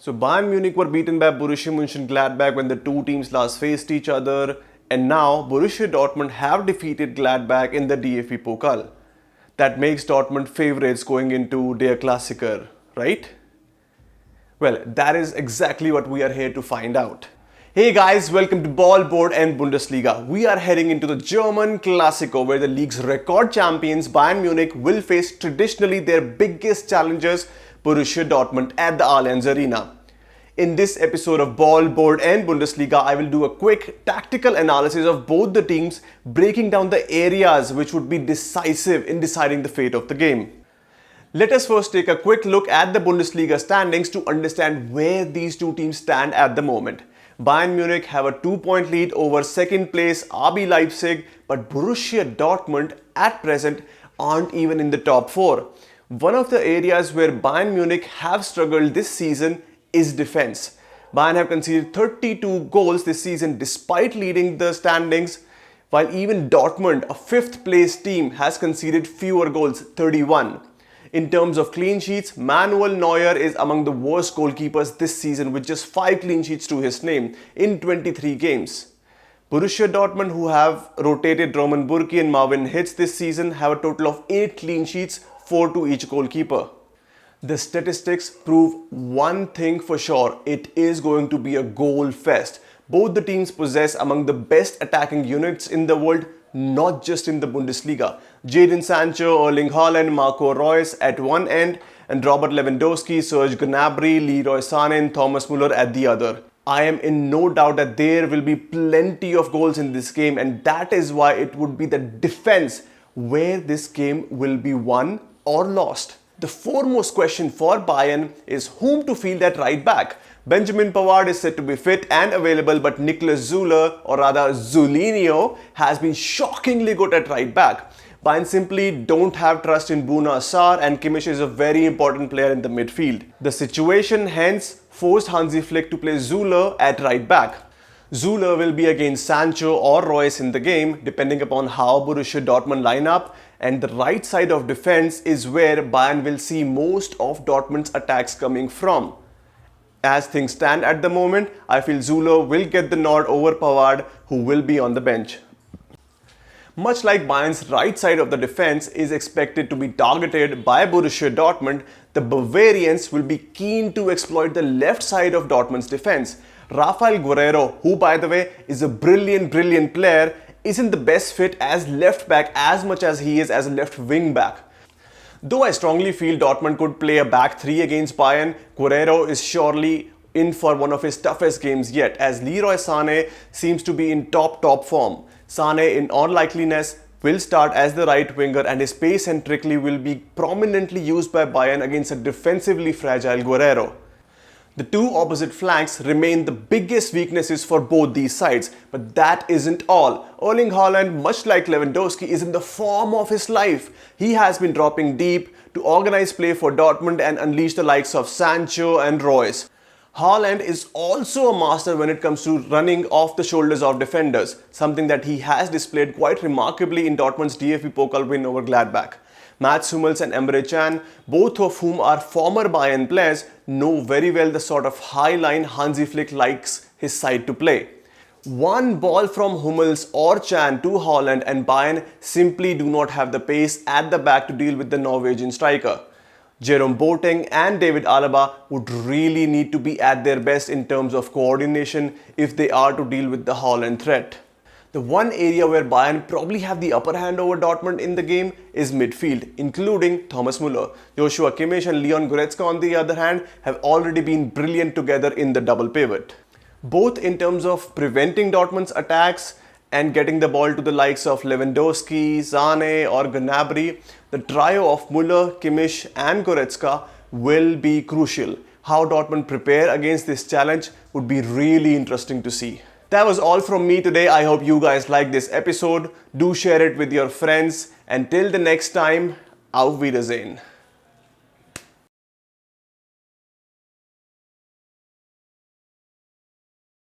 So Bayern Munich were beaten by Borussia Mönchengladbach when the two teams last faced each other, and now Borussia Dortmund have defeated Gladbach in the DFB Pokal. That makes Dortmund favorites going into Der Klassiker, right? Well, that is exactly what we are here to find out. Hey guys, welcome to Ballboard and Bundesliga. We are heading into the German Classico where the league's record champions Bayern Munich will face traditionally their biggest challengers Borussia Dortmund at the Allianz Arena. In this episode of Ballboard and Bundesliga, I will do a quick tactical analysis of both the teams, breaking down the areas which would be decisive in deciding the fate of the game. Let us first take a quick look at the Bundesliga standings to understand where these two teams stand at the moment. Bayern Munich have a 2-point lead over second place RB Leipzig, but Borussia Dortmund at present aren't even in the top 4. One of the areas where Bayern Munich have struggled this season is defense. Bayern have conceded 32 goals this season despite leading the standings, while even Dortmund, a 5th place team, has conceded fewer goals, 31. In terms of clean sheets, Manuel Neuer is among the worst goalkeepers this season with just 5 clean sheets to his name in 23 games. Borussia Dortmund, who have rotated Roman Bürki and Marvin Hitz this season, have a total of 8 clean sheets, 4 to each goalkeeper. The statistics prove one thing for sure: it is going to be a goal fest. Both the teams possess among the best attacking units in the world, not just in the Bundesliga. Jadon Sancho, Erling Haaland, Marco Reus at one end, and Robert Lewandowski, Serge Gnabry, Leroy Sané and Thomas Muller at the other. I am in no doubt that there will be plenty of goals in this game, and that is why it would be the defense where this game will be won or lost. The foremost question for Bayern is whom to field at right back. Benjamin Pavard is said to be fit and available, but Niklas Süle, or rather Zulinho, has been shockingly good at right back. Bayern simply don't have trust in Bouna Sarr, and Kimmich is a very important player in the midfield. The situation hence forced Hansi Flick to play Süle at right back. Süle will be against Sancho or Reus in the game, depending upon how Borussia Dortmund line up, and the right side of defense is where Bayern will see most of Dortmund's attacks coming from. As things stand at the moment, I feel Süle will get the nod over Pavard, who will be on the bench. Much like Bayern's right side of the defense is expected to be targeted by Borussia Dortmund, the Bavarians will be keen to exploit the left side of Dortmund's defense. Rafael Guerreiro, who by the way is a brilliant player, isn't the best fit as left back as much as he is as a left wing back. Though I strongly feel Dortmund could play a back 3 against Bayern, Guerreiro is surely in for one of his toughest games yet, as Leroy Sané seems to be in top form. Sané, in all likeliness, will start as the right winger, and his pace and trickery will be prominently used by Bayern against a defensively fragile Guerreiro. The two opposite flanks remain the biggest weaknesses for both these sides, but that isn't all. Erling Haaland, much like Lewandowski, is in the form of his life. He has been dropping deep to organize play for Dortmund and unleash the likes of Sancho and Reus. Haaland is also a master when it comes to running off the shoulders of defenders, something that he has displayed quite remarkably in Dortmund's DFB Pokal win over Gladbach. Mats Hummels and Emre Can, both of whom are former Bayern players, know very well the sort of high line Hansi Flick likes his side to play. One ball from Hummels or Can to Haaland and Bayern simply do not have the pace at the back to deal with the Norwegian striker. Jerome Boateng and David Alaba would really need to be at their best in terms of coordination if they are to deal with the Haaland threat. The one area where Bayern probably have the upper hand over Dortmund in the game is midfield, including Thomas Muller. Joshua Kimmich and Leon Goretzka, on the other hand, have already been brilliant together in the double pivot. Both in terms of preventing Dortmund's attacks and getting the ball to the likes of Lewandowski, Sané or Gnabry, the trio of Muller, Kimmich and Goretzka will be crucial. How Dortmund prepare against this challenge would be really interesting to see. That was all from me today. I hope you guys liked this episode. Do share it with your friends. And till the next time, auf Wiedersehen.